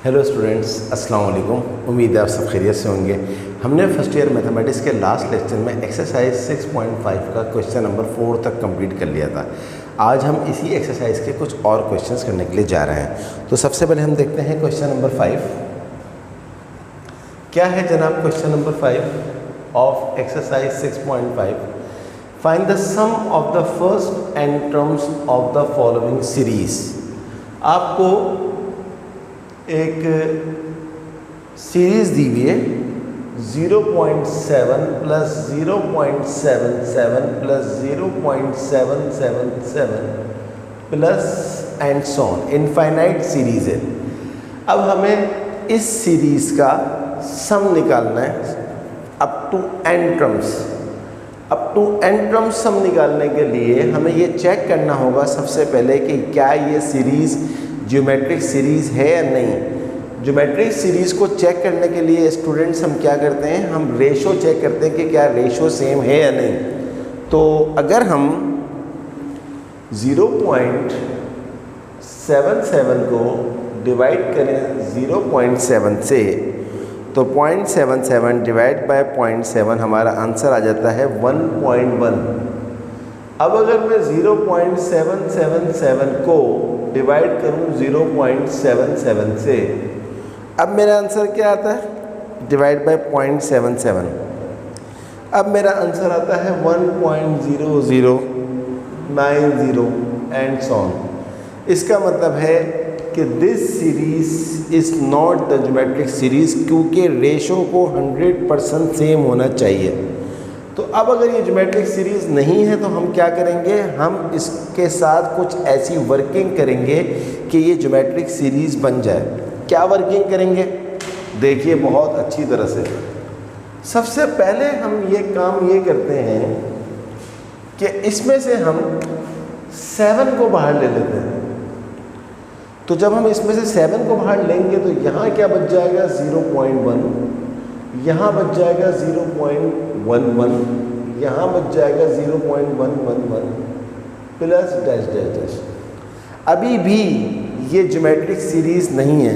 Hello students, अस्सलाम वालेकुम। उम्मीद है आप सब खैरियत से होंगे। हमने फर्स्ट ईयर मैथमेटिक्स के लास्ट लेक्चर में एक्सरसाइज 6.5 का क्वेश्चन नंबर 4 तक कंप्लीट कर लिया था। आज हम इसी एक्सरसाइज के कुछ और क्वेश्चंस करने के लिए जा रहे हैं। तो सबसे पहले हम देखते हैं क्वेश्चन नंबर 5 क्या है जनाब। Question number 5 of exercise 6.5, find the sum of the first n terms of the following series. आपको एक सीरीज़ दी हुई है 0.7 plus 0.77 plus 0.777 plus and so on, infinite series है। अब हमें इस सीरीज़ का सम निकालना है up to N terms. Up to N terms sum निकालने के लिए हमें ये चेक करना होगा सबसे पहले कि क्या ये सीरीज़ ज्योमेट्रिक सीरीज़ है या नहीं। ज्योमेट्रिक सीरीज़ को चेक करने के लिए स्टूडेंट्स हम क्या करते हैं, हम रेशो चेक करते हैं कि क्या रेशो सेम है या नहीं। तो अगर हम 0.77 को डिवाइड करें 0.7 से, तो 0.77 डिवाइड बाय 0.7 हमारा आंसर आ जाता है 1.1। अब अगर मैं 0.777 को डिवाइड करूं 0.77 से, अब मेरा आंसर क्या आता है, डिवाइड बाय 0.77। अब मेरा आंसर आता है 1.0090 एंड सो ऑन। इसका मतलब है कि this series is not the geometric series, क्योंकि रेशो को 100% सेम होना चाहिए। तो अब अगर ये ज्योमेट्रिक सीरीज़ नहीं है तो हम क्या करेंगे, हम इसके साथ कुछ ऐसी वर्किंग करेंगे कि ये ज्योमेट्रिक सीरीज़ बन जाए। क्या वर्किंग करेंगे, देखिए बहुत अच्छी तरह से। सबसे पहले हम ये काम ये करते हैं कि इसमें से हम 7 को बाहर ले लेते हैं। तो जब हम इसमें से 7 को बाहर लेंगे तो यहाँ क्या बच जाएगा 0.1, यहाँ बच जाएगा 0.11, यहाँ बच जाएगा 0.111 प्लस डैश डैश डैश। अभी भी ये ज्योमेट्रिक सीरीज़ नहीं है।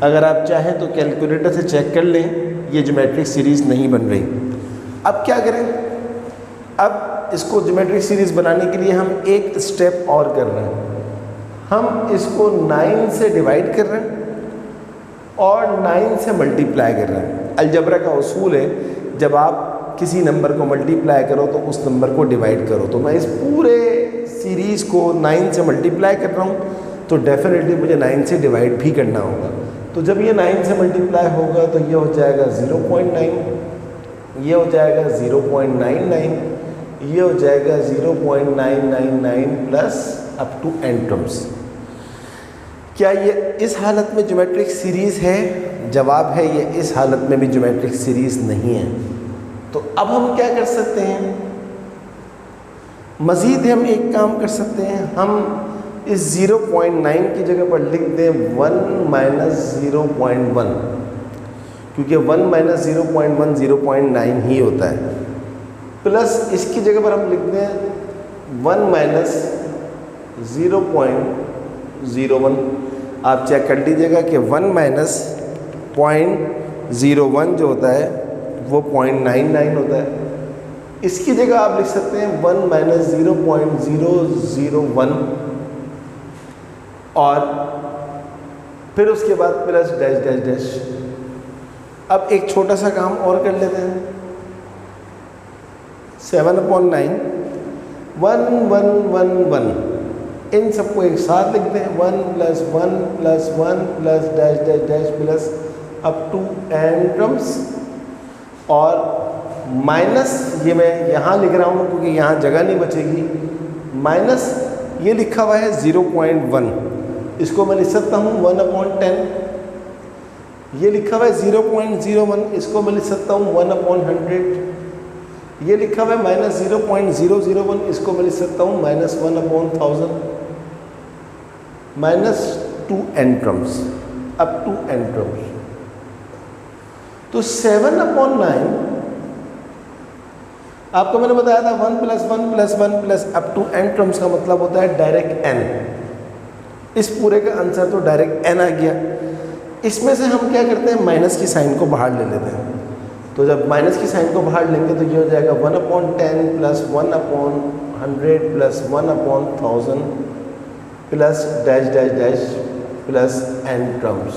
अगर आप चाहें तो कैलकुलेटर से चेक कर लें, ये ज्योमेट्रिक सीरीज़ नहीं बन रही। अब क्या करें, अब इसको ज्योमेट्रिक सीरीज़ बनाने के लिए हम एक स्टेप और कर रहे हैं। हम इसको 9 से डिवाइड कर रहे हैं और 9 से मल्टीप्लाई कर रहे हैं। अलजबरा का उसूल है, जब आप किसी नंबर को मल्टीप्लाई करो तो उस नंबर को डिवाइड करो। तो मैं इस पूरे सीरीज़ को 9 से मल्टीप्लाई कर रहा हूँ, तो डेफिनेटली मुझे 9 से डिवाइड भी करना होगा। तो जब ये 9 से मल्टीप्लाई होगा तो ये हो जाएगा 0.9, ये हो जाएगा 0.99, ये हो जाएगा 0.999 plus up to N terms. क्या ये इस हालत में ज्योमेट्रिक सीरीज़ है? जवाब है ये इस हालत में भी ज्योमेट्रिक सीरीज़ नहीं है। तो अब हम क्या कर सकते हैं, मज़ीद हम एक काम कर सकते हैं। हम इस 0.9 की जगह पर लिख दें 1 माइनस 0.1, क्योंकि 1 माइनस 0.1 0.9 ही होता है। प्लस इसकी जगह पर हम लिख दें 1 माइनस 0.01। आप चेक कर लीजिएगा कि 1 माइनस 0.01 जो होता है वो 0.99 होता है। इसकी जगह आप लिख सकते हैं 1 माइनस 0.001 और फिर उसके बाद प्लस डैश डैश डैश। अब एक छोटा सा काम और कर लेते हैं। 7/9 1 1 1 1, इन सबको एक साथ लिखते हैं। 1 plus 1 plus 1 plus dash dash dash plus up to N terms. और माइनस ये मैं यहाँ लिख रहा हूँ क्योंकि यहाँ जगह नहीं बचेगी। माइनस ये लिखा हुआ है 0.1, इसको मैं लिख सकता हूँ 1/10। ये लिखा हुआ है 0.01, इसको मैं लिख सकता हूँ 1/100। ये लिखा हुआ है माइनस 0.001, इसको मैं लिख सकता हूँ minus 1/1000 minus 2 n terms up to N terms. तो 7/9 आपको मैंने बताया था 1 plus 1 plus 1 plus up to N terms का मतलब होता है डायरेक्ट एन। इस पूरे का आंसर तो डायरेक्ट एन आ गया। इसमें से हम क्या करते हैं, माइनस की साइन को बाहर ले लेते हैं। तो जब माइनस की साइन को बाहर लेंगे तो ये हो जाएगा 1/10 plus 1/100 plus 1/1000 plus dash dash dash plus n terms.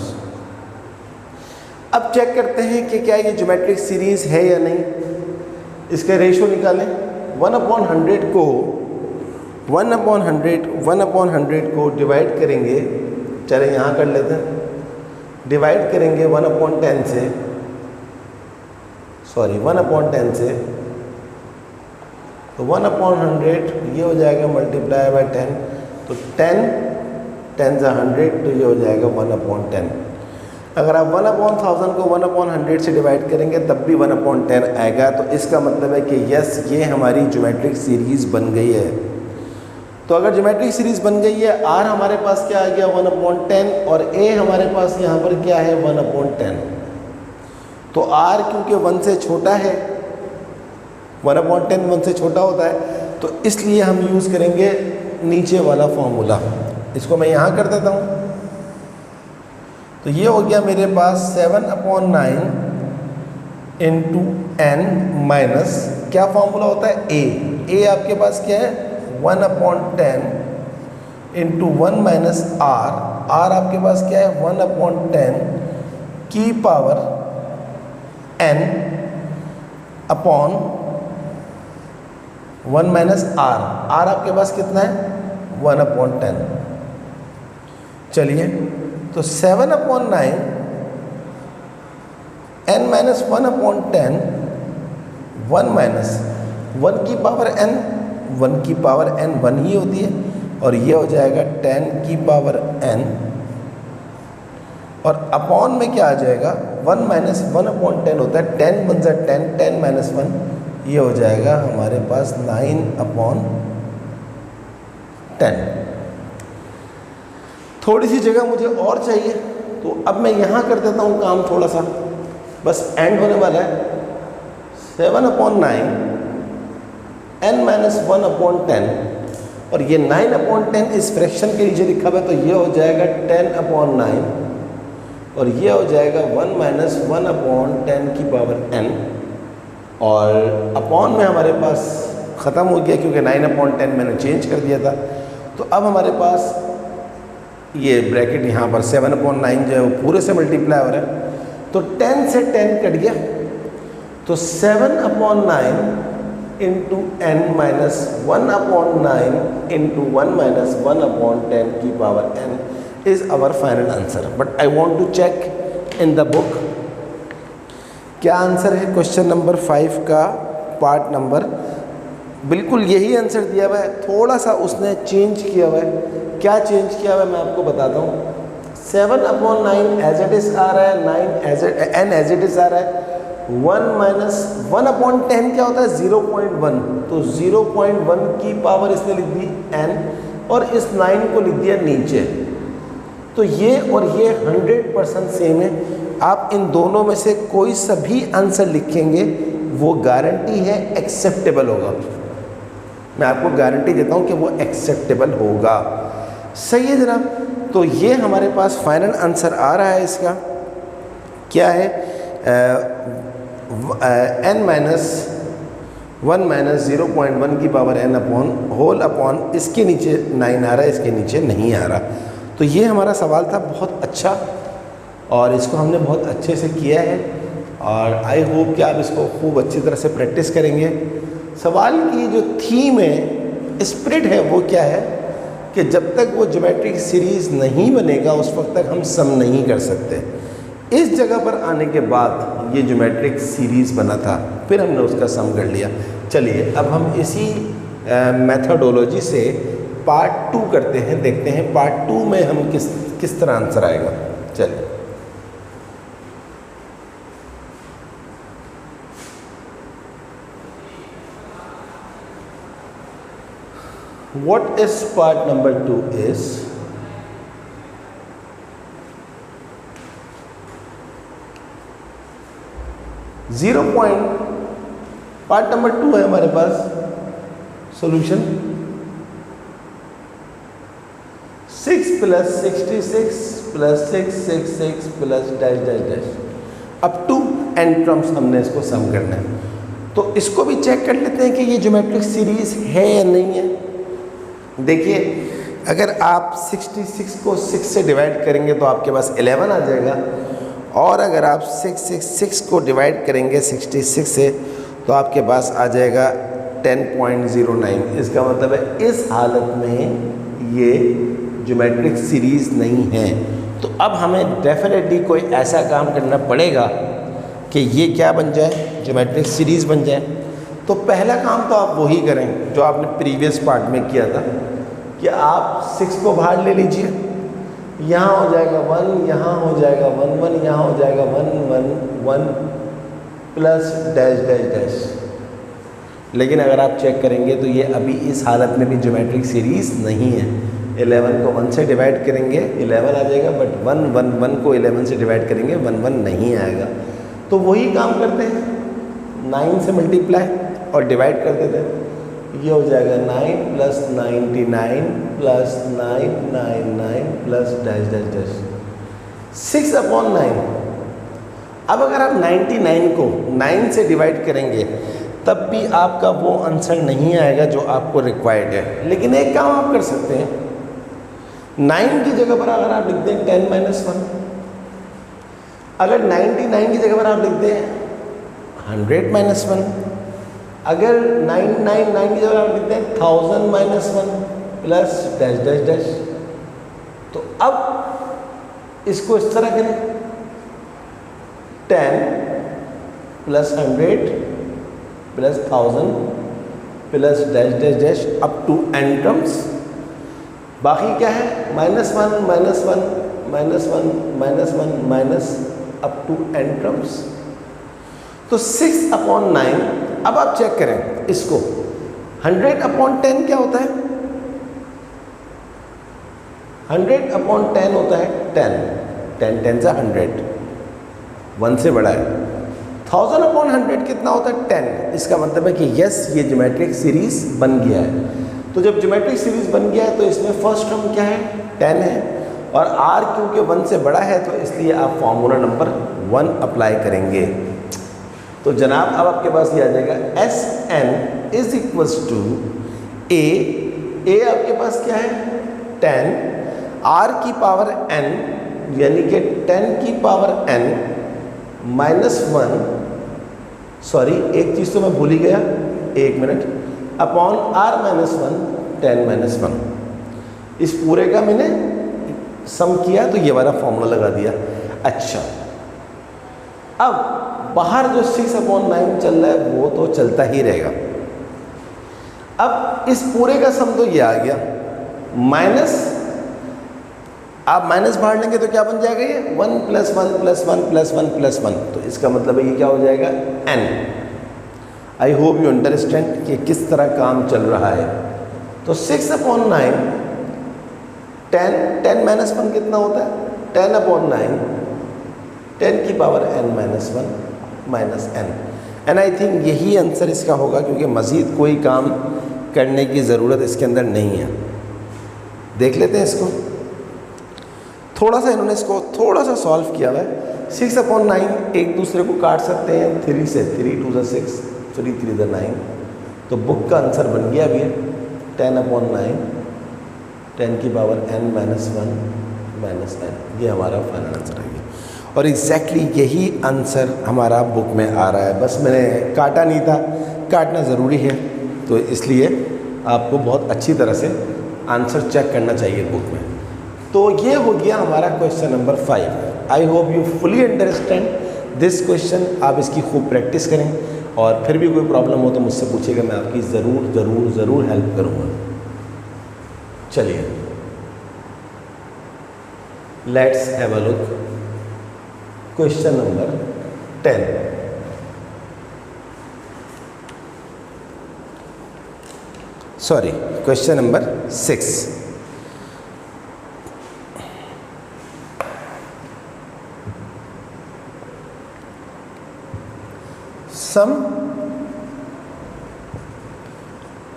अब चेक करते हैं कि क्या ये ज्योमेट्रिक सीरीज है या नहीं। इसका रेशो निकालें। 1/100 को 1/100 को डिवाइड करेंगे, चले यहाँ कर लेते हैं, डिवाइड करेंगे 1/10 से, सॉरी 1/10 से, तो 1/100 ये हो जाएगा मल्टीप्लाई बाय 10, तो 10 10 100, तो ये हो जाएगा 1/10। अगर आप 1/1000 को 1/100 से डिवाइड करेंगे तब भी 1/10 आएगा। तो इसका मतलब है कि यस, ये हमारी ज्योमेट्रिक सीरीज़ बन गई है। तो अगर ज्योमेट्रिक सीरीज़ बन गई है, आर हमारे पास क्या आ गया 1/10 और ए हमारे पास यहाँ पर क्या है 1/10। तो आर क्योंकि 1 से छोटा है, 1/10 1 से छोटा होता है, तो इसलिए हम यूज़ करेंगे नीचे वाला फॉर्मूला। इसको मैं यहाँ कर देता हूँ। तो ये हो गया मेरे पास 7/9 इंटू n माइनस, क्या फॉर्मूला होता है ए आपके पास क्या है 1/10 इंटू 1 माइनस आर आपके पास क्या है 1/10 की power n upon 1 minus r आपके पास कितना है 1/10। चलिए, तो 7/9 n माइनस 1/10, 1 माइनस 1 की पावर n, 1 की पावर n 1 ही होती है, और ये हो जाएगा 10 की पावर n, और अपॉन में क्या आ जाएगा 1 माइनस 1/10 होता है, 10 1 जा 10, 10 माइनस 1, ये हो जाएगा हमारे पास 9/10। थोड़ी सी जगह मुझे और चाहिए, तो अब मैं यहाँ कर देता हूँ काम थोड़ा सा, बस एंड होने वाला है। 7/9 n माइनस 1/10, और ये 9/10 इस फ्रैक्शन के नीचे लिखा हुआ है, तो ये हो जाएगा 10/9, और ये हो जाएगा 1 माइनस 1/10 की पावर n, और अपॉन में हमारे पास ख़त्म हो गया क्योंकि 9/10 मैंने चेंज कर दिया था। तो अब हमारे पास ये ब्रैकेट यहाँ पर 7/9 जो है वो पूरे से मल्टीप्लाई हो रहा है, तो 10 से 10 कट गया, तो 7/9 into n minus 1/9 into 1 minus 1/10 की power n is our final answer. But I want to check in the book क्या आंसर है क्वेश्चन नंबर 5 का पार्ट नंबर। बिल्कुल यही आंसर दिया हुआ है, थोड़ा सा उसने चेंज किया हुआ है। क्या चेंज किया हुआ है मैं आपको बताता हूँ। 7/9 एज इट इज़ आ रहा है, 9 n एज इट इज़ आ रहा है, 1 माइनस 1/10 क्या होता है 0.1, तो 0.1 की पावर इसने लिख दी n, और इस 9 को लिख दिया नीचे। तो ये और ये 100% सेम है। आप इन दोनों में से कोई सा भी आंसर लिखेंगे वो गारंटी है एक्सेप्टेबल होगा। मैं आपको गारंटी देता हूँ कि वो एक्सेप्टेबल होगा। सही है जनाब। तो ये हमारे पास फाइनल आंसर आ रहा है। इसका क्या है n माइनस 1 माइनस 0.1 की power n upon whole upon, इसके नीचे 9 आ रहा है, इसके नीचे नहीं आ रहा। तो ये हमारा सवाल था, बहुत अच्छा, और इसको हमने बहुत अच्छे से किया है, और आई होप कि आप इसको खूब अच्छी तरह से प्रैक्टिस करेंगे। सवाल की जो थीम है, स्पिरिट है, वो क्या है कि जब तक वो ज्योमेट्रिक सीरीज़ नहीं बनेगा उस वक्त तक हम सम नहीं कर सकते। इस जगह पर आने के बाद ये ज्योमेट्रिक सीरीज़ बना था, फिर हमने उसका सम कर लिया। चलिए अब हम इसी मेथडोलॉजी से पार्ट 2 करते हैं, देखते हैं पार्ट 2 में हम किस तरह आंसर आएगा। चलिए what is part number 2 is part number 2 है हमारे पास solution 6 plus 66 plus 666 plus dash dash dash up to n terms हमने इसको सम करना है। तो इसको भी चेक कर लेते हैं कि ये ज्योमेट्रिक सीरीज है या नहीं है। देखिए, अगर आप 66 को 6 से डिवाइड करेंगे तो आपके पास 11 आ जाएगा, और अगर आप 666 को डिवाइड करेंगे 66 से तो आपके पास आ जाएगा 10.09। इसका मतलब है इस हालत में ये ज्योमेट्रिक सीरीज नहीं है। तो अब हमें डेफिनेटली कोई ऐसा काम करना पड़ेगा कि ये क्या बन जाए, ज्योमेट्रिक सीरीज बन जाए। तो पहला काम तो आप वही करें जो आपने प्रीवियस पार्ट में किया था कि आप 6 को बाहर ले लीजिए, यहाँ हो जाएगा 1, यहाँ हो जाएगा 1 1, यहाँ हो जाएगा 1 1 1 प्लस डैश डैश डैश। लेकिन अगर आप चेक करेंगे तो ये अभी इस हालत में भी ज्योमेट्रिक सीरीज नहीं है। 11 को 1 से डिवाइड करेंगे 11 आ जाएगा, बट 1 1 1 को 11 से डिवाइड करेंगे 1 1 नहीं आएगा। तो वही काम करते हैं, 9 से मल्टीप्लाई और डिवाइड कर देते हैं। ये हो जाएगा 9 plus 99 plus 999 plus dash dash dash 6/9। अब अगर आप 99 को 9 से डिवाइड करेंगे तब भी आपका वो आंसर नहीं आएगा जो आपको रिक्वायर्ड है। लेकिन एक काम आप कर सकते हैं, 9 की जगह पर अगर आप लिख दें 10 - 1, अगर 99 की जगह पर आप लिख दें 100 - 1, अगर 999 की जगह आप लिखते हैं 1000 - 1 प्लस डैश डैश डैश। तो अब इसको इस तरह करें, 10 plus 100 plus 1000 plus dash dash dash up to n terms. बाकी क्या है, -1 - 1 -1 -1 minus up to n terms. तो 6/9। अब आप चेक करें इसको, 100/10 क्या होता है? 100/10 होता है 10 10 10 से 100, 1 से बड़ा है। 1000/100 कितना होता है? 10। इसका मतलब है कि यस, ये ज्योमेट्रिक सीरीज बन गया है। तो जब ज्योमेट्रिक सीरीज बन गया है तो इसमें फर्स्ट टर्म क्या है? 10 है, और r क्योंकि 1 से बड़ा है तो इसलिए आप फॉर्मूला नंबर 1 अप्लाई करेंगे। तो जनाब अब आपके पास ये आ जाएगा Sn is equals to a आपके पास क्या है? 10, r की पावर n यानी कि 10 की पावर n -1, सॉरी एक चीज़ तो मैं भूल ही गया, 1 मिनट, अपॉन r -1 10 - 1। इस पूरे का मैंने सम किया तो ये वाला फॉर्मूला लगा दिया। अच्छा, अब बाहर जो 6/9 चल रहा है वो तो चलता ही रहेगा। अब इस पूरे का सम तो ये आ गया, माइनस, आप माइनस बाहर लेंगे तो क्या बन जाएगा? ये 1 + 1 + 1 + 1 + 1। तो इसका मतलब है ये क्या हो जाएगा? n। I hope you understand कि किस तरह काम चल रहा है। तो 6/9 10 - 1 कितना होता है? 10/9 10 की power n -1 - n। And I think यही आंसर इसका होगा, क्योंकि मज़ीद कोई काम करने की ज़रूरत इसके अंदर नहीं है। देख लेते हैं इसको, थोड़ा सा इन्होंने इसको थोड़ा सा सॉल्व किया हुआ है। 6/9 एक दूसरे को काट सकते हैं 3 से, 3 × 2 = 6, 3 × 3 = 9। तो बुक का आंसर बन गया अभी 10/9 10 की पावर n - 1 - n। ये हमारा फाइनल आंसर है। और एग्जैक्टली यही आंसर हमारा बुक में आ रहा है, बस मैंने काटा नहीं था, काटना ज़रूरी है, तो इसलिए आपको बहुत अच्छी तरह से आंसर चेक करना चाहिए बुक में। तो ये हो गया हमारा question number 5। I hope you fully understand this question. आप इसकी खूब प्रैक्टिस करें, और फिर भी कोई प्रॉब्लम हो तो मुझसे पूछिएगा, मैं आपकी ज़रूर ज़रूर ज़रूर हेल्प करूँगा। चलिए, let's have a look question number 10। Sorry, question number 6। Sum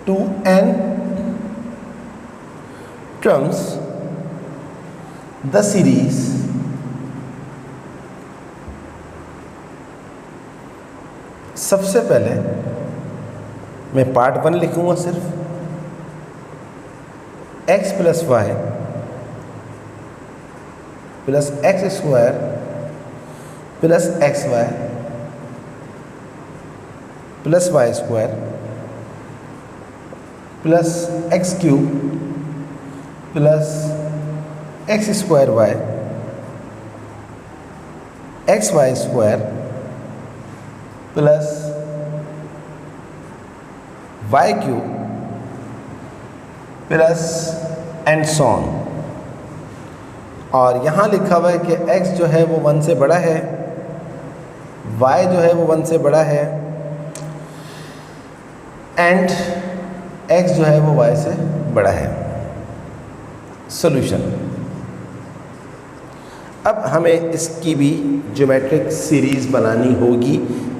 2n terms the series सबसे पहले मैं पार्ट 1 लिखूंगा सिर्फ x plus y plus x square plus x Y plus Y square plus x cube plus x square y x Y square plus Y cube plus and so on. और यहाँ लिखा हुआ है कि x जो है वो 1 से बड़ा है, y जो है वो 1 से बड़ा है एंड x जो है वो y से बड़ा है। सॉल्यूशन। अब हमें इसकी भी ज्योमेट्रिक सीरीज़ बनानी होगी।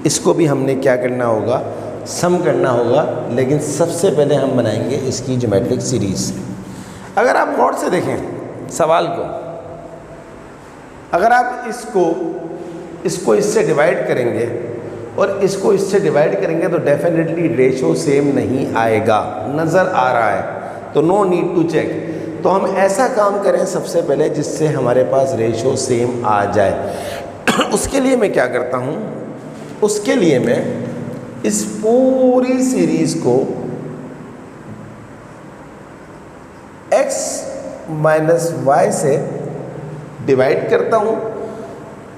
इसको भी हमने क्या करना होगा, सम करना होगा, लेकिन सबसे पहले हम बनाएंगे इसकी ज्योमेट्रिक सीरीज़। अगर आप गौर से देखें सवाल को, अगर आप इसको इससे डिवाइड करेंगे और इसको इससे डिवाइड करेंगे तो डेफिनेटली रेशो सेम नहीं आएगा, नज़र आ रहा है, तो नो नीड टू चेक। तो हम ऐसा काम करें सबसे पहले जिससे हमारे पास रेशो सेम आ जाए। उसके लिए मैं क्या करता हूँ, उसके लिए मैं इस पूरी सीरीज़ को x माइनस वाई से डिवाइड करता हूँ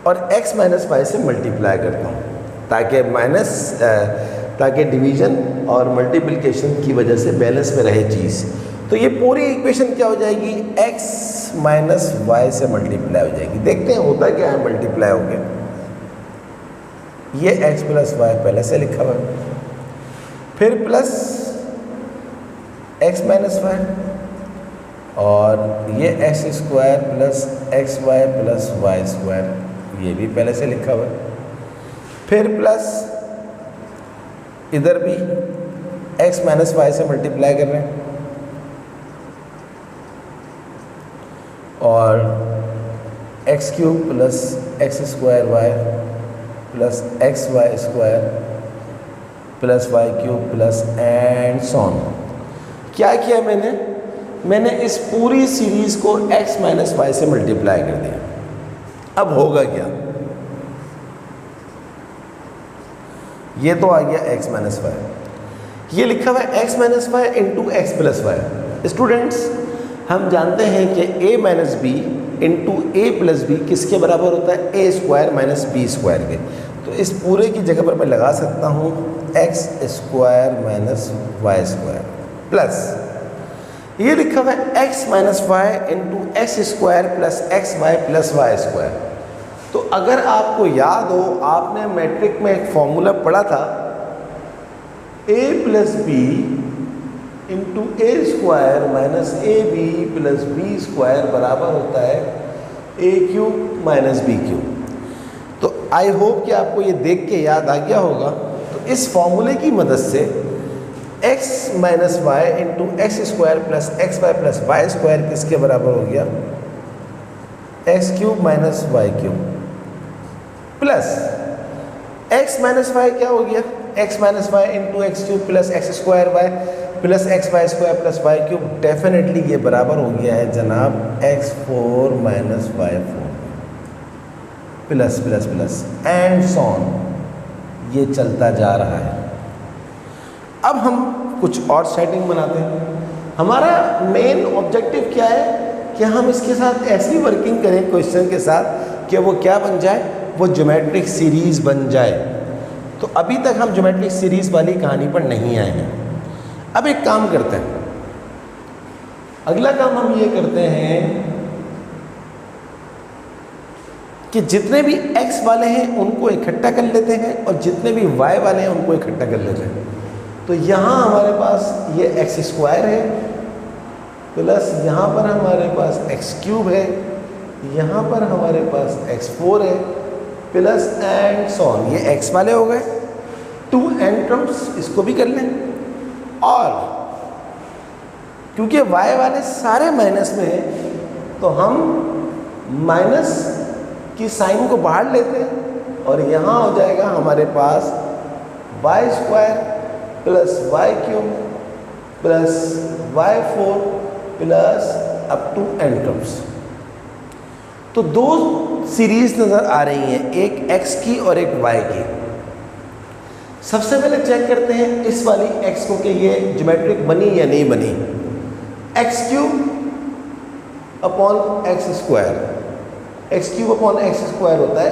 और x माइनस वाई से मल्टीप्लाई करता हूँ, ताकि डिवीज़न और मल्टीप्लिकेशन की वजह से बैलेंस में रहे चीज़। तो ये पूरी इक्वेशन क्या हो जाएगी, x माइनस वाई से मल्टीप्लाई हो जाएगी। देखते हैं होता क्या है मल्टीप्लाई हो गया। ये x प्लस वाई पहले से लिखा हुआ है, फिर प्लस x माइनस वाई, और ये x square plus x Y plus Y square, ये भी पहले से लिखा हुआ है, फिर प्लस इधर भी x माइनस वाई से मल्टीप्लाई कर रहे हैं, और x cube plus x square Y plus x Y square plus Y cube plus and so on. क्या किया मैंने इस पूरी सीरीज़ को x माइनस वाई से मल्टीप्लाई कर दिया। अब होगा क्या, ये तो आ गया x माइनस वाई, ये लिखा हुआ है x minus Y into x plus y. Students, हम जानते हैं कि a minus B into a plus b किसके बराबर होता है, a square minus B square के। तो इस पूरे की जगह पर मैं लगा सकता हूँ x square minus y square plus ये लिखा हुआ है x minus Y into x square plus x Y plus Y square. तो अगर आपको याद हो, आपने मैट्रिक में एक फॉर्मूला पढ़ा था, a plus B into A square minus A B plus B square बराबर होता है A cube minus B cube. तो आई होप कि आपको ये देख के याद आ गया होगा। तो इस फॉर्मूले की मदद से x minus Y into x square plus x Y plus Y square किसके बराबर हो गया, X cube minus Y cube plus x minus Y क्या हो गया, x minus Y into X cube plus x square Y plus x Y square plus Y cube. Definitely ये बराबर हो गया है जनाब x4 minus Y 4 plus plus plus and so on, ये चलता जा रहा है। अब हम कुछ और सेटिंग बनाते हैं। हमारा मेन ऑब्जेक्टिव क्या है कि हम इसके साथ ऐसी वर्किंग करें क्वेश्चन के साथ कि वो क्या बन जाए, वो ज्योमेट्रिक सीरीज़ बन जाए। तो अभी तक हम ज्योमेट्रिक सीरीज़ वाली कहानी पर नहीं आए हैं। अब एक काम करते हैं, अगला काम हम ये करते हैं कि जितने भी x वाले हैं उनको इकट्ठा कर लेते हैं और जितने भी y वाले हैं उनको इकट्ठा कर लेते हैं। तो यहाँ हमारे पास ये एक्स स्क्वायर है प्लस यहाँ पर हमारे पास एक्स क्यूब है, यहाँ पर हमारे पास x4 है प्लस एंड सो ऑन। ये x वाले हो गए, टू एंड टर्म्स इसको भी कर लें। और क्योंकि y वाले सारे माइनस में हैं तो हम माइनस की साइन को बाहर लेते हैं और यहाँ हो जाएगा हमारे पास Y square plus Y cube plus Y four plus up to n terms. तो दो सीरीज नज़र आ रही हैं, एक x की और एक y की। सबसे पहले चेक करते हैं इस वाली x को कि ये ज्योमेट्रिक बनी या नहीं बनी। X cube upon x square, x cube upon x square होता है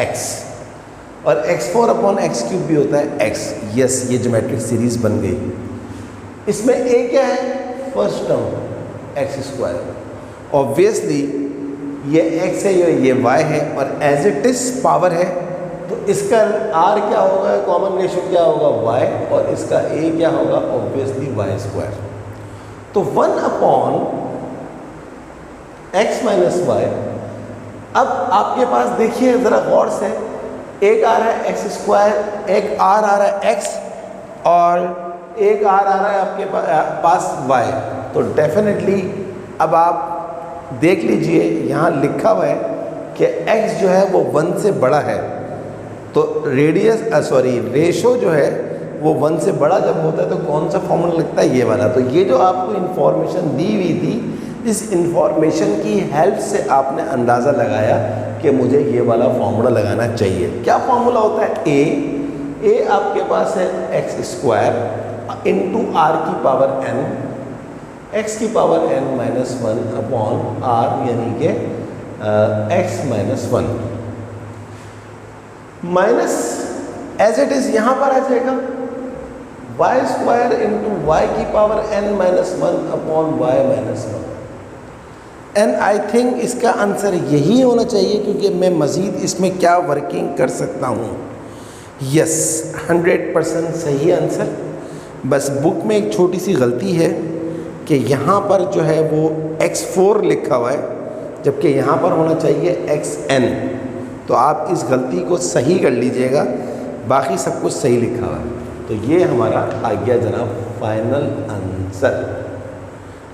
x, और x4 अपॉन एक्स क्यूब भी होता है x। यस, ये ज्योमेट्रिक सीरीज बन गई। इसमें a क्या है? First term x square. Obviously ये x है, ये y है, और एज इट इज पावर है, तो इसका r क्या होगा, कॉमन रेशियो क्या होगा y, और इसका a क्या होगा, ऑब्वियसली y स्क्वायर। तो 1 अपॉन x माइनस वाई। अब आपके पास देखिए ज़रा गौर से, एक आ रहा है एक्स स्क्वायर, एक r आ रहा है x, और एक r आ रहा है आपके पास y। तो डेफिनेटली अब आप देख लीजिए यहाँ लिखा हुआ है कि x जो है वो 1 से बड़ा है, तो रेशो जो है वो 1 से बड़ा जब होता है तो कौन सा फॉर्मूला लगता है, ये वाला। तो ये जो आपको इन्फॉर्मेशन दी हुई थी, इस इन्फॉर्मेशन की हेल्प से आपने अंदाज़ा लगाया कि मुझे ये वाला फॉर्मूला लगाना चाहिए। क्या फॉर्मूला होता है? ए आपके पास है एक्स स्क्वायर इंटू आर की पावर n, x की power n minus 1 upon r, यानी कि x minus 1 minus as it is यहाँ पर आ जाएगा वाई स्क्वायर इंटू वाई की power n minus 1 upon Y minus 1। And I think इसका आंसर यही होना चाहिए, क्योंकि मैं मज़ीद इसमें क्या वर्किंग कर सकता हूँ। यस, 100% सही आंसर। बस बुक में एक छोटी सी गलती है कि यहाँ पर जो है वो x4 लिखा हुआ है, जबकि यहाँ पर होना चाहिए xn। तो आप इस गलती को सही कर लीजिएगा, बाकी सब कुछ सही लिखा हुआ है। तो ये हमारा आ गया जनाब फाइनल आंसर।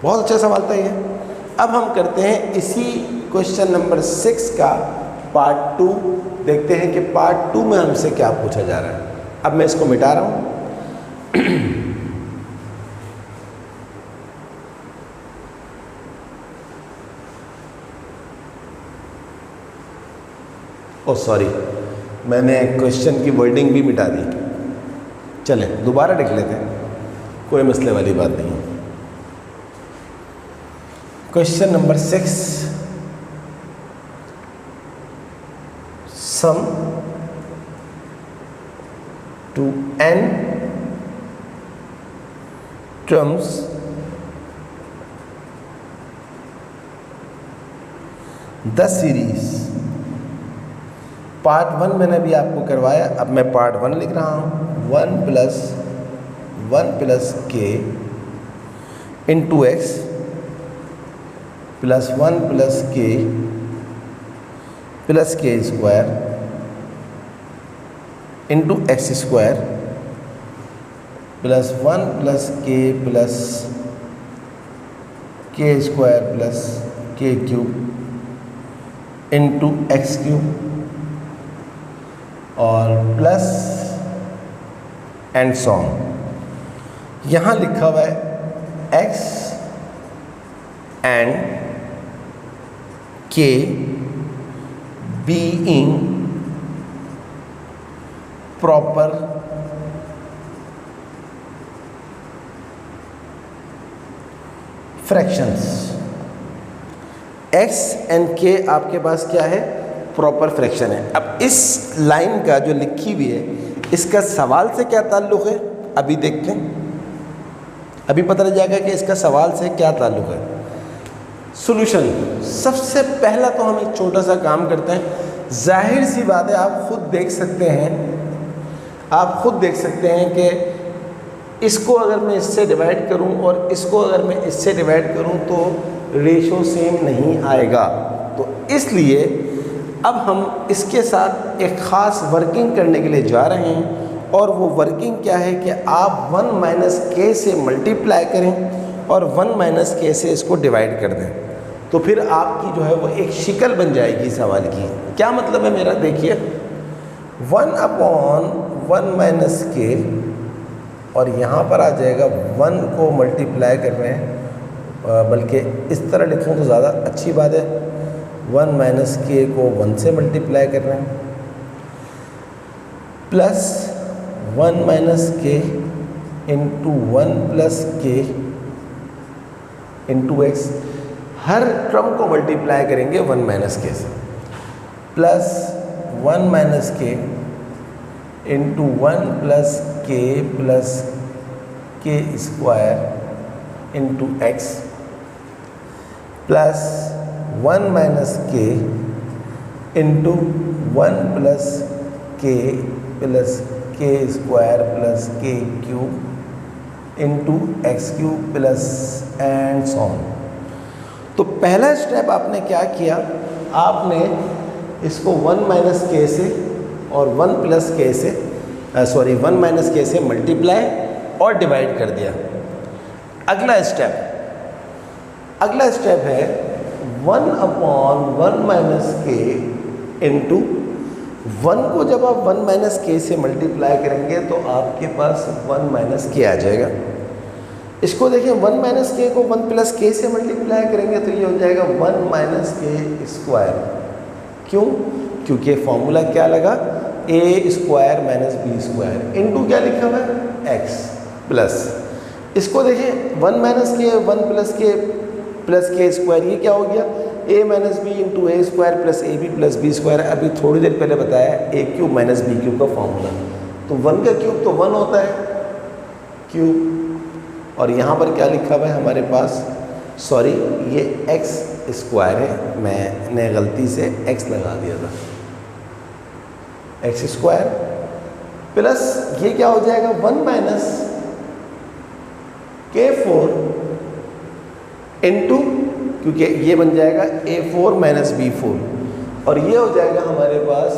बहुत अच्छा सवाल था ये। अब हम करते हैं इसी क्वेश्चन नंबर 6 का पार्ट 2। देखते हैं कि पार्ट 2 में हमसे क्या पूछा जा रहा है। अब मैं इसको मिटा रहा हूँ। ओ सॉरी, मैंने क्वेश्चन की वर्डिंग भी मिटा दी। चलें दोबारा लिख लेते हैं, कोई मसले वाली बात नहीं है। Question number 6, sum to n terms the series. Part 1 मैंने अभी आपको करवाया, अब मैं पार्ट 1 लिख रहा हूँ। 1 plus k into x plus 1 plus k square into x square plus 1 plus k square plus k cube into X cube और प्लस एंड सो ऑन। यहाँ लिखा हुआ है x and k being proper fractions. x and k आपके पास क्या है? Proper fraction है। अब इस लाइन का जो लिखी हुई है, इसका सवाल से क्या ताल्लुक़ है अभी देखते हैं। अभी पता लग जाएगा कि इसका सवाल से क्या ताल्लुक़ है। सॉल्यूशन, सबसे पहला तो हम एक छोटा सा काम करते हैं। जाहिर सी बात है, आप खुद देख सकते हैं कि इसको अगर मैं इससे डिवाइड करूं और इसको अगर मैं इससे डिवाइड करूं तो रेशो सेम नहीं आएगा। तो इसलिए अब हम इसके साथ एक ख़ास वर्किंग करने के लिए जा रहे हैं, और वो वर्किंग क्या है कि आप 1 माइनस k से मल्टीप्लाई करें और 1 माइनस k से इसको डिवाइड कर दें। तो फिर आपकी जो है वो एक शिकल बन जाएगी सवाल की। क्या मतलब है मेरा, देखिए 1/1 माइनस के, और यहाँ पर आ जाएगा 1 को मल्टीप्लाई कर रहे हैं, बल्कि इस तरह लिखूँ तो ज़्यादा अच्छी बात है। 1 माइनस के को 1 से मल्टीप्लाई कर रहे हैं, plus 1 minus K into 1 plus के इंटू एक्स। हर टर्म को मल्टीप्लाई करेंगे 1 माइनस के से, plus 1 minus K into 1 plus के square into x, plus 1 minus K into 1 plus के स्क्वायर प्लस के cube into X cube plus and so on. तो पहला स्टेप आपने क्या किया, आपने इसको 1 माइनस के से और 1 प्लस के से 1 माइनस के से मल्टीप्लाई और डिवाइड कर दिया। अगला स्टेप है 1/1 माइनस के इंटू 1 को जब आप 1 माइनस के से मल्टीप्लाई करेंगे तो आपके पास 1 माइनस के आ जाएगा। इसको देखिए 1 माइनस के को 1 प्लस के से मल्टीप्लाई करेंगे तो ये हो जाएगा 1 माइनस के स्क्वायर। क्यों? क्योंकि फॉर्मूला क्या लगा, A square minus B square into क्या लिखा हुआ है एक्स प्लस। इसको देखिए 1 माइनस के 1 प्लस के स्क्वायर, ये क्या हो गया A minus B into A square plus A B plus B square. अभी थोड़ी देर पहले बताया A cube minus B cube का फॉर्मूला, तो 1 का क्यूब तो 1 होता है क्यूब, और यहाँ पर क्या लिखा हुआ है हमारे पास, सॉरी ये एक्स स्क्वायर है, मैंने गलती से एक्स लगा दिया था, एक्स स्क्वायर प्लस ये क्या हो जाएगा 1 माइनस के 4 इंटू, क्योंकि ये बन जाएगा A4 माइनस B4, और ये हो जाएगा हमारे पास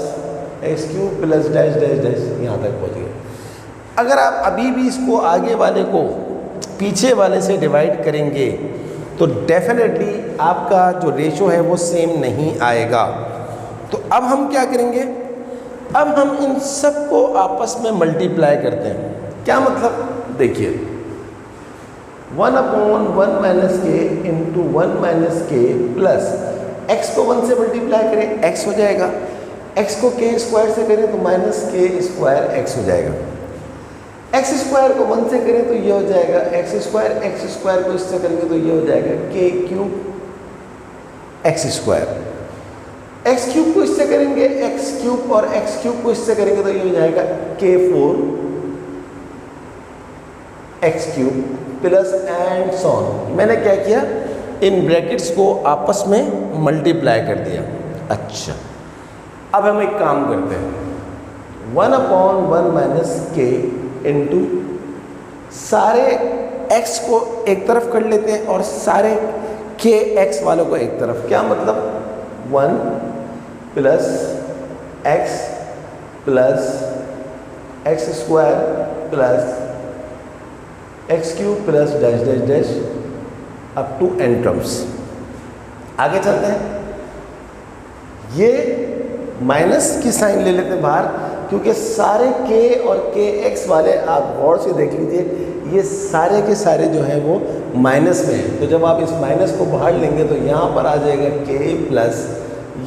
X cube plus dash dash dash, यहाँ तक पहुँच गए। अगर आप अभी भी इसको आगे वाले को पीछे वाले से डिवाइड करेंगे तो डेफिनेटली आपका जो रेशो है वो सेम नहीं आएगा। तो अब हम क्या करेंगे, अब हम इन सब को आपस में मल्टीप्लाई करते हैं। क्या मतलब, देखिए 1/1 माइनस के इंटू 1 माइनस के प्लस एक्स को 1 से मल्टीप्लाई करें एक्स हो जाएगा, एक्स को के स्क्वायर से करें तो माइनस के स्क्वायर एक्स हो जाएगा, एक्स स्क्वायर को 1 से करें तो ये हो जाएगा एक्स स्क्वायर को इससे करेंगे तो ये हो जाएगा के cube x square, x cube को इससे करेंगे एक्स क्यूब, और एक्स क्यूब को इससे करेंगे तो ये हो जाएगा के 4 X cube plus and so on. मैंने क्या किया, इन ब्रैकेट्स को आपस में मल्टीप्लाई कर दिया। अच्छा, अब हम एक काम करते हैं 1/1 माइनस के इंटू सारे x को एक तरफ कर लेते हैं और सारे के x वालों को एक तरफ। क्या मतलब 1 plus x square plus x cube plus dash dash dash up to N terms. आगे चलते हैं, ये माइनस की साइन ले लेते हैं बाहर, क्योंकि सारे के और के एक्स वाले आप गौर से देख लीजिए, ये सारे के सारे जो हैं वो माइनस में हैं। तो जब आप इस माइनस को बाहर लेंगे तो यहाँ पर आ जाएगा के प्लस,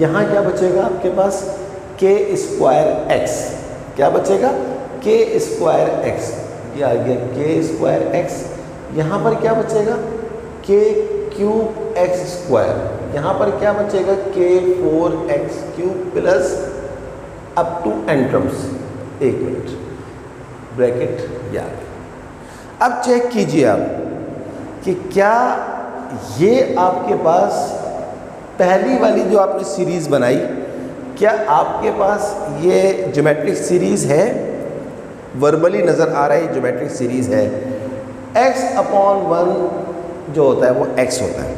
यहाँ क्या बचेगा आपके पास के स्क्वायर एक्स, क्या बचेगा के स्क्वायर एक्स, ये आ गया के स्क्वायर एक्स। यहाँ पर क्या बचेगा के क्यूब एक्स स्क्वायर, यहाँ पर क्या बचेगा के 4 X cube plus up to N terms. एक मिनट, ब्रैकेट ये आ गया। अब चेक कीजिए आप कि क्या ये आपके पास पहली वाली जो आपने सीरीज़ बनाई, क्या आपके पास ये ज्योमेट्रिक सीरीज़ है, वर्बली नज़र आ रहा है ज्योमेट्रिक सीरीज़ है। x/1 जो होता है वो x होता है,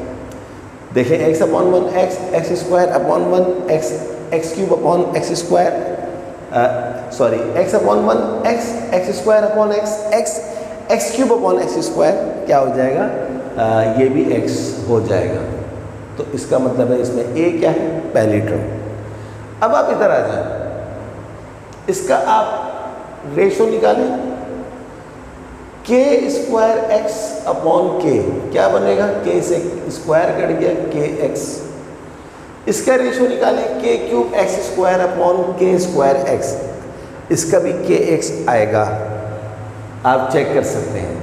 देखें x/1 x square upon 1 x cube upon x square, sorry x/1 x square upon x cube upon x square, क्या हो जाएगा ये भी x हो जाएगा। तो इसका मतलब है इसमें ए क्या है, पहली टर्म। अब आप इधर आ जाए, इसका आप रेशो निकालें, के स्क्वायर एक्स अपॉन के, क्या बनेगा, के से स्क्वायर कट गया के एक्स। इसका रेशो निकालें, के क्यूब एक्स स्क्वायर अपॉन के स्क्वायर एक्स, इसका भी के एक्स आएगा, आप चेक कर सकते हैं।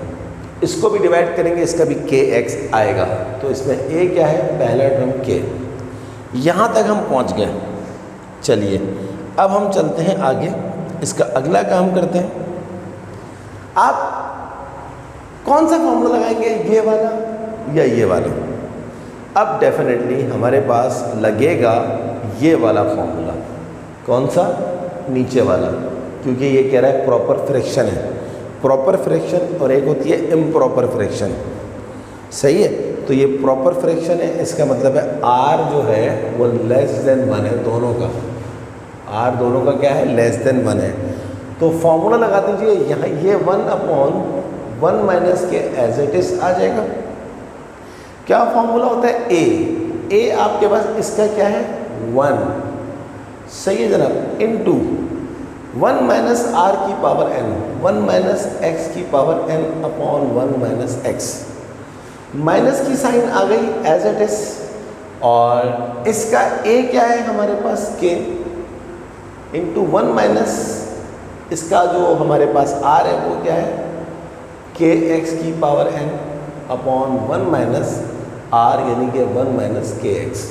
इसको भी डिवाइड करेंगे, इसका भी के एक्स आएगा। तो इसमें ए क्या है, पहला टर्म के। यहाँ तक हम पहुँच गए। चलिए अब हम चलते हैं आगे, इसका अगला काम करते हैं। आप कौन सा फॉर्मूला लगाएंगे, ये वाला या ये वाला? अब डेफिनेटली हमारे पास लगेगा ये वाला फॉर्मूला। कौन सा, नीचे वाला, क्योंकि ये कह रहा है प्रॉपर फ्रैक्शन है। प्रॉपर फ्रैक्शन और एक होती है इम्प्रॉपर फ्रैक्शन, सही है। तो ये प्रॉपर फ्रैक्शन है, इसका मतलब है आर जो है वो लेस देन 1 है, दोनों का आर दोनों का क्या है, लेस देन 1 है। तो फॉर्मूला लगा दीजिए यहाँ, ये 1/1 माइनस के एज इट इज आ जाएगा। क्या फॉर्मूला होता है, ए आपके पास इसका क्या है 1, सही है जनाब, इनटू 1 माइनस आर की पावर n, 1 माइनस एक्स की power n upon 1 minus X. Minus की साइन आ गई एज इट इज, और इसका a क्या है हमारे पास k, इंटू 1 माइनस इसका जो हमारे पास r है वो क्या है के एक्स की power n upon 1 minus r, यानी कि 1 माइनस के एक्स।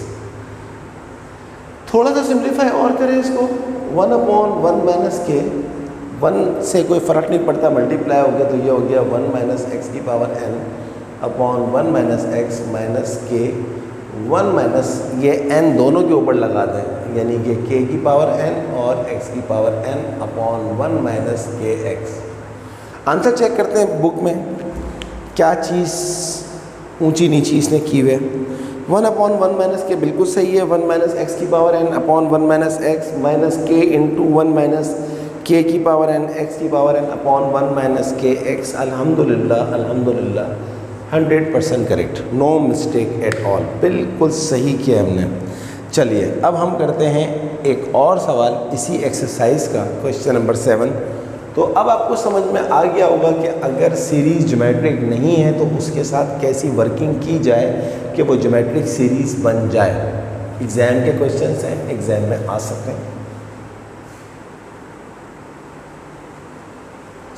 थोड़ा सा सिंप्लीफाई और करें इसको, 1/1 माइनस के, 1 से कोई फ़र्क नहीं पड़ता, मल्टीप्लाई हो गया तो ये हो गया 1 माइनस एक्स की power n upon 1 minus X minus के, 1 माइनस ये n दोनों के ऊपर लगा दें, यानी कि k की पावर n और x की power n upon 1 minus K x. Answer check करते हैं बुक में क्या चीज़ ऊंची नीची इसने की हुई है। 1/1 माइनस के बिल्कुल सही है, 1 माइनस एक्स की power n upon 1 minus X minus K into 1 minus K की पावर n एक्स की power n upon 1 minus K X. अल्हम्दुलिल्लाह अल्हम्दुलिल्लाह 100% correct, no mistake at all, बिल्कुल सही किया हमने। चलिए अब हम करते हैं एक और सवाल इसी एक्सरसाइज का, क्वेश्चन नंबर 7। तो अब आपको समझ में आ गया होगा कि अगर सीरीज़ ज्योमेट्रिक नहीं है तो उसके साथ कैसी वर्किंग की जाए कि वो ज्योमेट्रिक सीरीज़ बन जाए। एग्ज़ाम के क्वेश्चंस हैं, एग्ज़ाम में आ सकते हैं।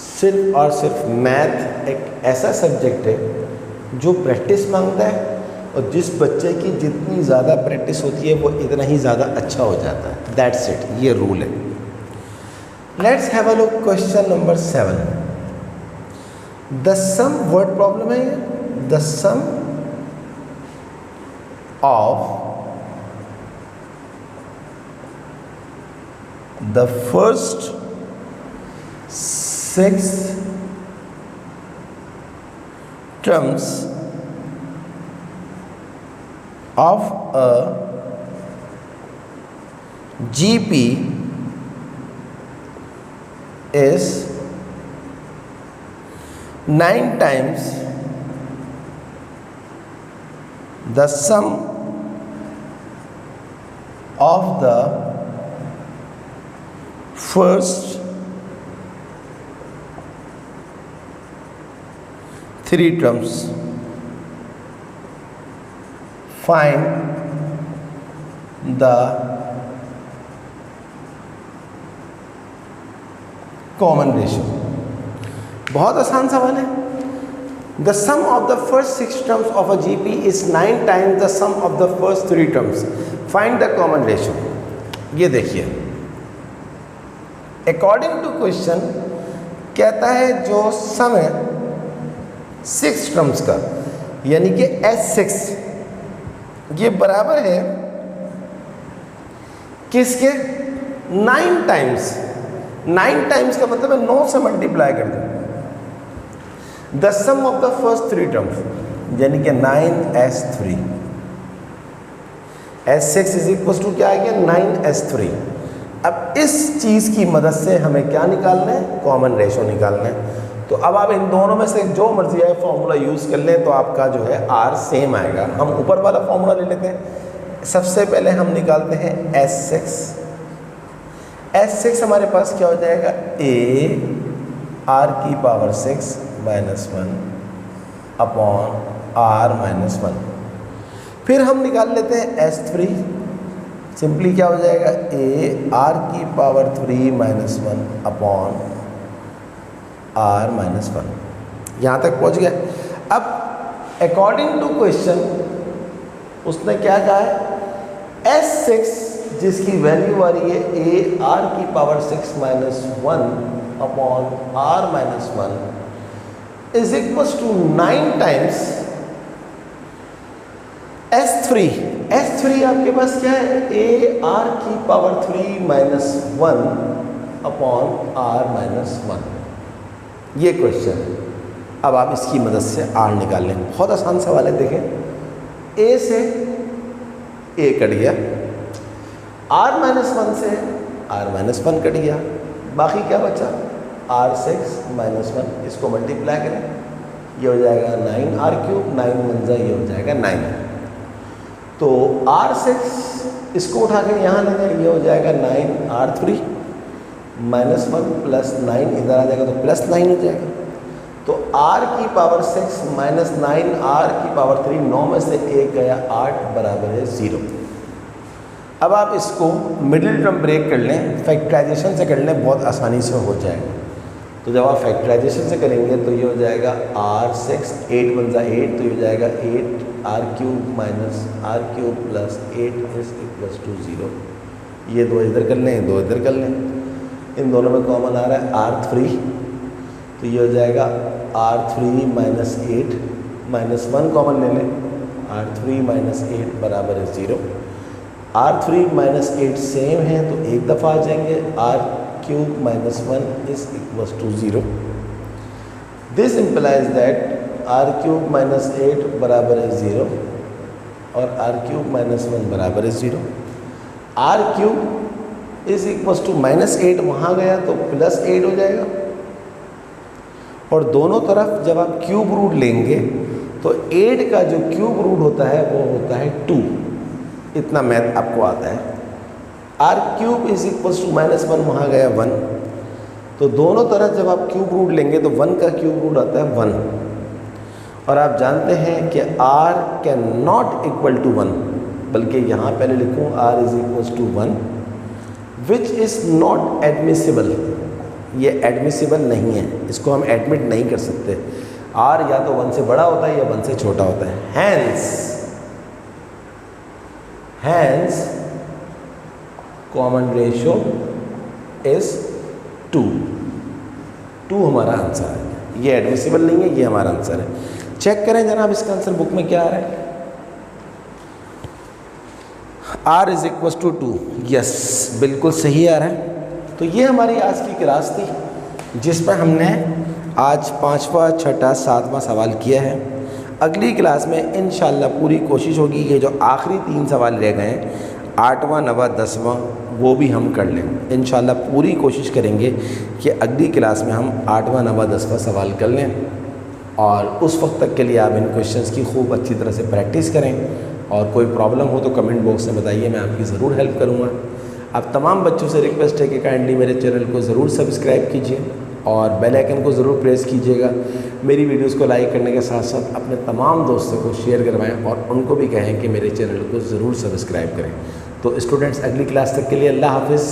सिर्फ और सिर्फ मैथ एक ऐसा सब्जेक्ट है जो प्रैक्टिस मांगता है, और जिस बच्चे की जितनी ज़्यादा प्रैक्टिस होती है वो इतना ही ज़्यादा अच्छा हो जाता है। दैट्स इट, ये रूल है। Let's have a look question number 7। The sum, word problem है ये, the sum of the first 6 terms of a GP is 9 times the sum of the first 3 terms. Find the common ratio. बहुत आसान सवाल है। The sum of the first 6 terms of a GP is 9 times the sum of the first 3 terms, find the common ratio. ये देखिए, according to question कहता है जो सम है 6 टर्म्स का, यानी कि S6, ये बराबर है किसके, 9 टाइम्स। 9 टाइम्स का मतलब है 9 से मल्टीप्लाई कर दो। The sum of the first 3 terms, यानी कि 9S3, S6 is equal to क्या आ गया, 9S3। अब इस चीज़ की मदद से हमें क्या निकालना है, कॉमन रेशो निकालना है। तो अब आप इन दोनों में से जो मर्जी है फॉर्मूला यूज़ कर लें तो आपका जो है आर सेम आएगा। हम ऊपर वाला फॉर्मूला ले लेते हैं। सबसे पहले हम निकालते हैं S6 हमारे पास क्या हो जाएगा, a r की power 6 minus 1 upon r minus 1। फिर हम निकाल लेते हैं S3, सिंपली क्या हो जाएगा, a r की power 3 minus 1 upon r minus 1। यहाँ तक पहुँच गया। अब अकॉर्डिंग टू क्वेश्चन उसने क्या कहा है, S6 जिसकी वैल्यू आ रही है a r की power 6 minus 1 upon r minus 1 is equal to 9 times S3 आपके पास क्या है, a r की power 3 minus 1 upon r minus 1। ये क्वेश्चन है। अब आप इसकी मदद से r निकाल लें। बहुत आसान सवाल है। देखें, a से a कट गया, r माइनस 1 से r माइनस 1 कट गया, बाकी क्या बचा, r6 माइनस 1। इसको मल्टीप्लाई करें, ये हो जाएगा 9r क्यूब, 9 1 ये हो जाएगा 9। तो r6 इसको उठा कर यहाँ ले जाए, ये हो जाएगा 9r3 माइनस 1 प्लस 9, इधर आ जाएगा तो प्लस 9 हो जाएगा। तो r की पावर 6 माइनस 9r की पावर 3, 9 में से 1 गया 8 बराबर है 0। अब आप इसको मिडिल टर्म ब्रेक कर लें, फैक्टराइजेशन से कर लें, बहुत आसानी से हो जाएगा। तो जब आप फैक्टराइजेशन से करेंगे तो ये हो जाएगा r6, 8 1 8, तो ये हो जाएगा 8r cube minus r cube plus 8 is equal to 0। ये दो इधर कर लें, दो इधर कर लें, इन दोनों में कॉमन आ रहा है r3, तो ये हो जाएगा r3 माइनस 8 माइनस 1 कॉमन ले लें, r3 माइनस 8 बराबर है 0। r3 माइनस 8 सेम है तो एक दफ़ा आ जाएंगे, r cube minus 1 is equal to 0। This implies that r cube minus 8 बराबर है 0 और r क्यूब माइनस 1 बराबर है 0। r cube is equal to minus 8 वहाँ गया तो प्लस 8 हो जाएगा, और दोनों तरफ जब आप क्यूब रूट लेंगे तो 8 का जो क्यूब रूट होता है वो होता है 2। इतना मैथ आपको आता है। r cube is equal to minus 1 वहाँ गया 1, तो दोनों तरफ जब आप क्यूब रूट लेंगे तो 1 का क्यूब रूट आता है 1। और आप जानते हैं कि r can not equal to 1, बल्कि यहाँ पहले लिखूँ r is equal to 1 which is not admissible. ये एडमिसिबल नहीं है, इसको हम एडमिट नहीं कर सकते। r या तो 1 से बड़ा होता है या 1 से छोटा होता है। हैंस कॉमन रेशियो इज 2 हमारा आंसर है। ये एडमिसिबल नहीं है, ये हमारा आंसर है। चेक करें जनाब इसका आंसर बुक में क्या आ रहा है। r is equal to 2, yes बिल्कुल सही आ रहा है। तो ये हमारी आज की क्लास थी जिस पर हमने आज 5वां, 6ठा, 7वां सवाल किया है। अगली क्लास में इंशाल्लाह पूरी कोशिश होगी ये जो आखिरी 3 सवाल रह गए हैं, 8वां, 9वां, 10वां, वो भी हम कर लें। इंशाल्लाह पूरी कोशिश करेंगे कि अगली क्लास में हम 8वां, 9वां, 10वां सवाल कर लें, और उस वक्त तक के लिए आप इन क्वेश्चंस की खूब अच्छी तरह से प्रैक्टिस करें। और कोई प्रॉब्लम हो तो कमेंट बॉक्स में बताइए, मैं आपकी ज़रूर हेल्प करूँगा। अब तमाम बच्चों से रिक्वेस्ट है कि काइंडली मेरे चैनल को ज़रूर सब्सक्राइब कीजिए और बेल आइकन को ज़रूर प्रेस कीजिएगा। मेरी वीडियोस को लाइक करने के साथ साथ अपने तमाम दोस्तों को शेयर करवाएं और उनको भी कहें कि मेरे चैनल को ज़रूर सब्सक्राइब करें। तो स्टूडेंट्स, अगली क्लास तक के लिए अल्लाह हाफ़िज़।